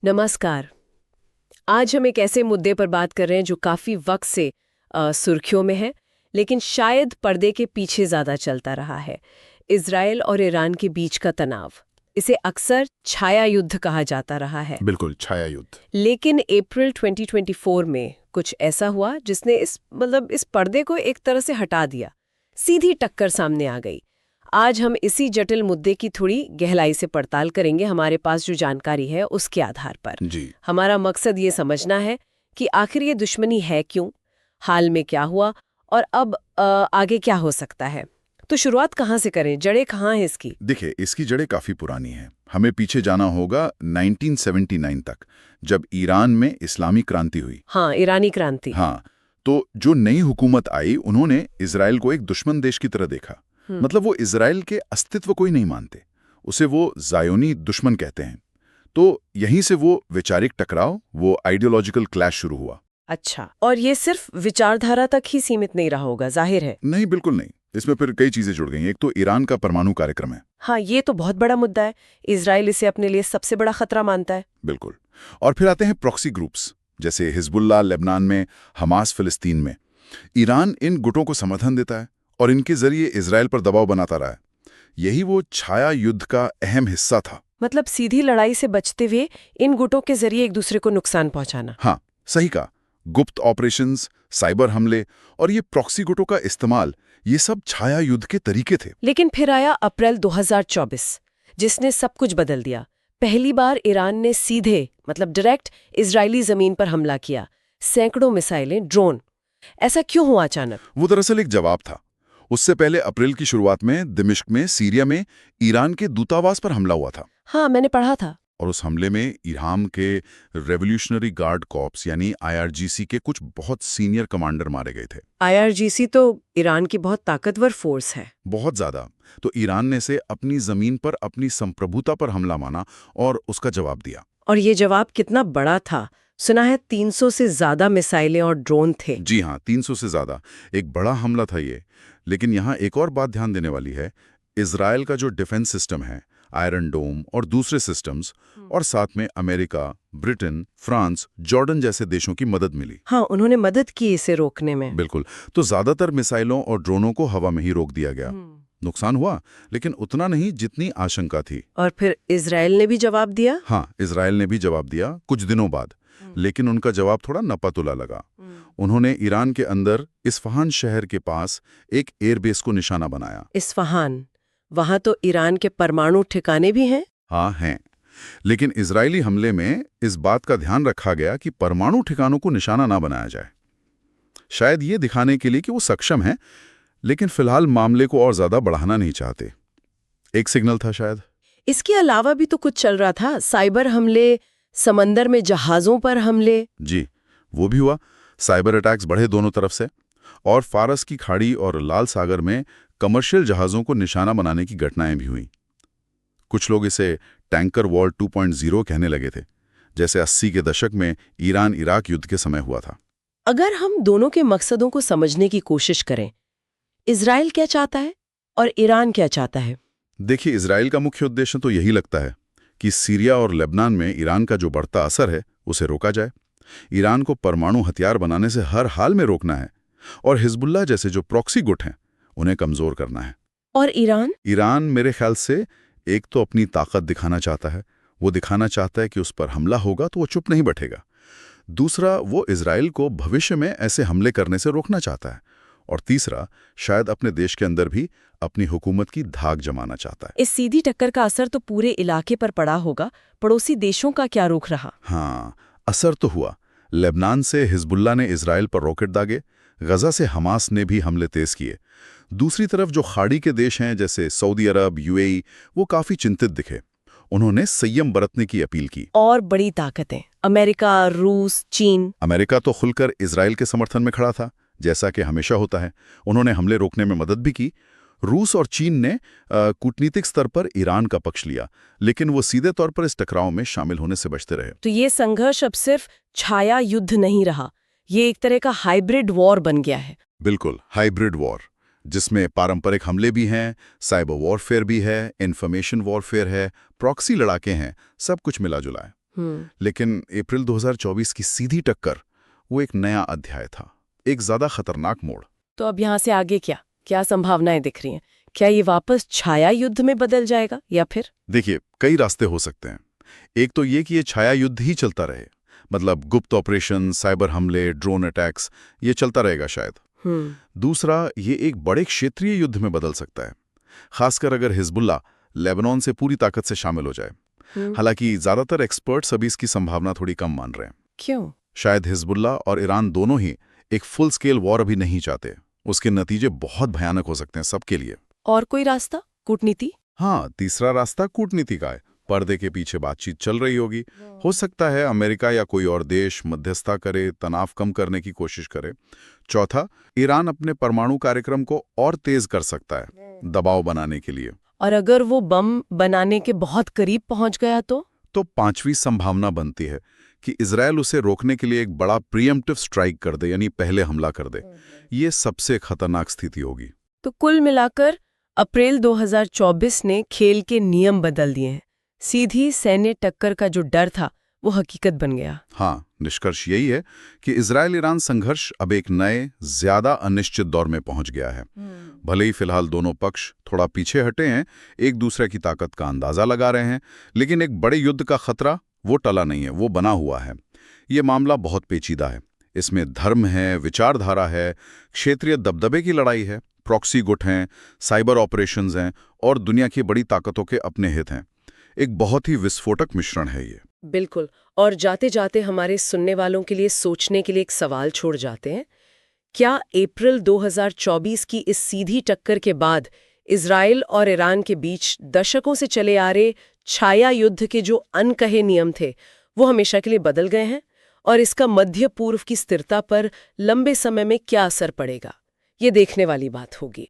नमस्कार। आज हम एक ऐसे मुद्दे पर बात कर रहे हैं जो काफ़ी वक्त से सुर्खियों में है, लेकिन शायद पर्दे के पीछे ज़्यादा चलता रहा है। इज़राइल और ईरान के बीच का तनाव। इसे अक्सर छाया युद्ध कहा जाता रहा है। बिल्कुल, छाया युद्ध। लेकिन अप्रैल 2024 में कुछ ऐसा हुआ जिसने इस पर्दे को एक तरह से हटा दिया। सीधी टक्कर सामने आ गई। आज हम इसी जटिल मुद्दे की थोड़ी गहराई से पड़ताल करेंगे, हमारे पास जो जानकारी है उसके आधार पर। जी। हमारा मकसद ये समझना है कि आखिर ये दुश्मनी है क्यों, हाल में क्या हुआ और अब आगे क्या हो सकता है। तो शुरुआत कहाँ से करें, जड़ें कहाँ हैं इसकी? देखिए, इसकी जड़ें काफी पुरानी हैं। हमें पीछे जाना होगा 1979 तक, जब ईरान में इस्लामी क्रांति हुई। हाँ, ईरानी क्रांति। हाँ, तो जो नई हुकूमत आई, उन्होंने इजराइल को एक दुश्मन देश की तरह देखा। मतलब वो इजराइल के अस्तित्व को ही नहीं मानते, उसे वो जायोनी दुश्मन कहते हैं। तो यहीं से वो वैचारिक टकराव, वो आइडियोलॉजिकल क्लैश शुरू हुआ। अच्छा, और ये सिर्फ विचारधारा तक ही सीमित नहीं रहा होगा, जाहिर है। नहीं, बिल्कुल नहीं। इसमें फिर कई चीजें जुड़ गई। एक तो ईरान का परमाणु कार्यक्रम है। हाँ, ये तो बहुत बड़ा मुद्दा है। इजराइल इसे अपने लिए सबसे बड़ा खतरा मानता है। बिल्कुल। और फिर आते हैं प्रॉक्सी ग्रुप्स, जैसे हिजबुल्लाह लेबनान में, हमास फिलिस्तीन में। ईरान इन गुटों को समर्थन देता है और इनके जरिए इजराइल पर दबाव बनाता रहा है। यही वो छाया युद्ध का अहम हिस्सा था। मतलब सीधी लड़ाई से बचते हुए इन गुटों के जरिए एक दूसरे को नुकसान पहुंचाना। हाँ, सही कहा। गुप्त ऑपरेशंस, साइबर हमले और ये प्रॉक्सी गुटों का इस्तेमाल, ये सब छाया युद्ध के तरीके थे। लेकिन फिर आया अप्रैल 2024, जिसने सब कुछ बदल दिया। पहली बार ईरान ने सीधे डायरेक्ट इजरायली जमीन पर हमला किया। सैकड़ों मिसाइलें, ड्रोन। ऐसा क्यों हुआ अचानक? वो दरअसल एक जवाब था। उससे पहले अप्रैल की शुरुआत में दिमिश्क में, सीरिया में ईरान के दूतावास पर हमला हुआ था। हाँ, मैंने पढ़ा था। और उस हमले में ईरान के रेवोल्यूशनरी गार्ड कॉर्प्स यानी आईआरजीसी के कुछ बहुत सीनियर कमांडर मारे गए थे। आईआरजीसी तो ईरान की बहुत ताकतवर फोर्स है। बहुत ज्यादा। तो ईरान ने से अपनी जमीन पर, अपनी संप्रभुता पर हमला माना और उसका जवाब दिया। और ये जवाब कितना बड़ा था? सुना है 300 से ज्यादा मिसाइलें और ड्रोन थे। जी हाँ, 300 से ज्यादा। एक बड़ा हमला था ये। लेकिन यहाँ एक और बात ध्यान देने वाली है। इजराइल का जो डिफेंस सिस्टम है, आयरन डोम और दूसरे सिस्टम्स, और साथ में अमेरिका, ब्रिटेन, फ्रांस, जॉर्डन जैसे देशों की मदद मिली। हाँ, उन्होंने मदद की इसे रोकने में। बिल्कुल। तो ज्यादातर मिसाइलों और ड्रोनों को हवा में ही रोक दिया गया। नुकसान हुआ, लेकिन उतना नहीं जितनी आशंका थी। और फिर इजराइल ने भी जवाब दिया। हाँ, इजराइल ने भी जवाब दिया कुछ दिनों बाद। लेकिन उनका जवाब थोड़ा नपातुला लगा। उन्होंने ईरान के अंदर इस्फहान शहर के पास एक एयरबेस को निशाना बनाया। इस्फहान, वहां तो ईरान के परमाणु ठिकाने भी हैं। हाँ, हैं। लेकिन इजरायली हमले में इस बात का ध्यान रखा गया कि परमाणु ठिकानों को निशाना ना बनाया जाए। शायद ये दिखाने के लिए कि वो सक्षम है, लेकिन फिलहाल मामले को और ज्यादा बढ़ाना नहीं चाहते। एक सिग्नल था शायद। इसके अलावा भी तो कुछ चल रहा था। साइबर हमले, समंदर में जहाजों पर हमले। जी, वो भी हुआ। साइबर अटैक्स बढ़े दोनों तरफ से, और फारस की खाड़ी और लाल सागर में कमर्शियल जहाज़ों को निशाना बनाने की घटनाएं भी हुईं। कुछ लोग इसे टैंकर वॉर 2.0 कहने लगे थे, जैसे 80 के दशक में ईरान इराक युद्ध के समय हुआ था। अगर हम दोनों के मकसदों को समझने की कोशिश करें, इजराइल क्या चाहता है और ईरान क्या चाहता है? देखिए, इजराइल का मुख्य उद्देश्य तो यही लगता है कि सीरिया और लेबनान में ईरान का जो बढ़ता असर है उसे रोका जाए। ईरान को परमाणु हथियार बनाने से हर हाल में रोकना है, और हिजबुल्लाह जैसे जो प्रॉक्सी गुट हैं उन्हें कमजोर करना है। और ईरान? ईरान मेरे ख्याल से एक तो अपनी ताकत दिखाना चाहता है। वो दिखाना चाहता है कि उस पर हमला होगा तो वो चुप नहीं बैठेगा। दूसरा, वो इजराइल को भविष्य में ऐसे हमले करने से रोकना चाहता है। और तीसरा, शायद अपने देश के अंदर भी अपनी हुकूमत की धाक जमाना चाहता है। इस सीधी टक्कर का असर तो पूरे इलाके पर पड़ा होगा। पड़ोसी देशों का क्या रुख रहा? हाँ, असर तो हुआ। लेबनान से हिजबुल्लाह ने इजराइल पर रॉकेट दागे। गजा से हमास ने भी हमले तेज किए। दूसरी तरफ जो खाड़ी के देश हैं, जैसे सऊदी अरब, यूएई, वो काफी चिंतित दिखे। उन्होंने संयम बरतने की अपील की। और बड़ी ताकतें, अमेरिका, रूस, चीन। अमेरिका तो खुलकर इजराइल के समर्थन में खड़ा था, जैसा कि हमेशा होता है। उन्होंने हमले रोकने में मदद भी की। रूस और चीन ने कूटनीतिक स्तर पर ईरान का पक्ष लिया, लेकिन वो सीधे तौर पर इस टकराव में शामिल होने से बचते रहे। तो ये संघर्ष अब सिर्फ छाया युद्ध नहीं रहा, ये एक तरह का हाइब्रिड वॉर बन गया है। बिल्कुल, हाइब्रिड वॉर, जिसमें पारंपरिक हमले भी हैं, साइबर वॉरफेयर भी है, इंफॉर्मेशन वॉरफेयर है, प्रॉक्सी लड़ाके हैं, सब कुछ मिला जुला है। लेकिन अप्रैल 2024 की सीधी टक्कर वो एक नया अध्याय था, एक ज्यादा खतरनाक मोड़। तो अब यहाँ से आगे क्या क्या संभावनाएं दिख रही हैं? क्या ये वापस छाया युद्ध में बदल जाएगा या फिर? देखिए, कई रास्ते हो सकते हैं। एक तो ये कि ये छाया युद्ध ही चलता रहे, मतलब गुप्त ऑपरेशन, साइबर हमले, ड्रोन अटैक्स, ये चलता रहेगा शायद। दूसरा, ये एक बड़े क्षेत्रीय युद्ध में बदल सकता है, खासकर अगर हिजबुल्लाह लेबनान से पूरी ताकत से शामिल हो जाए। हालांकि ज्यादातर एक्सपर्ट्स अभी इसकी संभावना थोड़ी कम मान रहे हैं। क्यों? शायद हिजबुल्लाह और ईरान दोनों ही एक फुल स्केल वॉर अभी नहीं चाहते। उसके नतीजे बहुत भयानक हो सकते हैं सबके लिए। और कोई रास्ता? कूटनीति? हाँ, तीसरा रास्ता कूटनीति का है। पर्दे के पीछे बातचीत चल रही होगी। हो सकता है अमेरिका या कोई और देश मध्यस्थता करे, तनाव कम करने की कोशिश करे। चौथा, ईरान अपने परमाणु कार्यक्रम को और तेज कर सकता है, दबाव बनाने के लिए। और अगर वो बम बनाने के बहुत करीब पहुंच गया तो पांचवी संभावना बनती है कि इजरायल उसे रोकने के लिए एक बड़ा प्रीएम्प्टिव स्ट्राइक कर दे, यानी पहले हमला कर दे। ये सबसे खतरनाक स्थिति होगी। तो कुल मिलाकर अप्रैल 2024 ने खेल के नियम बदल दिए हैं। सीधी सैन्य टक्कर का जो डर था वो हकीकत बन गया। हाँ, निष्कर्ष यही है कि इजरायल ईरान संघर्ष अब एक नए, ज्यादा अनिश्चित दौर में पहुंच गया है। भले ही फिलहाल दोनों पक्ष थोड़ा पीछे हटे हैं, एक दूसरे की ताकत का अंदाजा लगा रहे हैं, लेकिन एक बड़े युद्ध का खतरा वो टला नहीं है, वो बना हुआ है। ये मामला बहुत पेचीदा है। इसमें धर्म है, विचारधारा है, क्षेत्रीय दबदबे की लड़ाई है, प्रॉक्सी गुट हैं, साइबर ऑपरेशंस हैं और दुनिया की बड़ी ताकतों के अपने हित हैं। एक बहुत ही विस्फोटक मिश्रण है ये। बिल्कुल। और जाते जाते हमारे सुनने वालों के लिए सोचने के लिए एक सवाल छोड़ जाते हैं। क्या अप्रैल 2024 की इस सीधी टक्कर के बाद इजराइल और ईरान के बीच दशकों से चले आ रहे छाया युद्ध के जो अनकहे नियम थे वो हमेशा के लिए बदल गए हैं? और इसका मध्य पूर्व की स्थिरता पर लंबे समय में क्या असर पड़ेगा, ये देखने वाली बात होगी।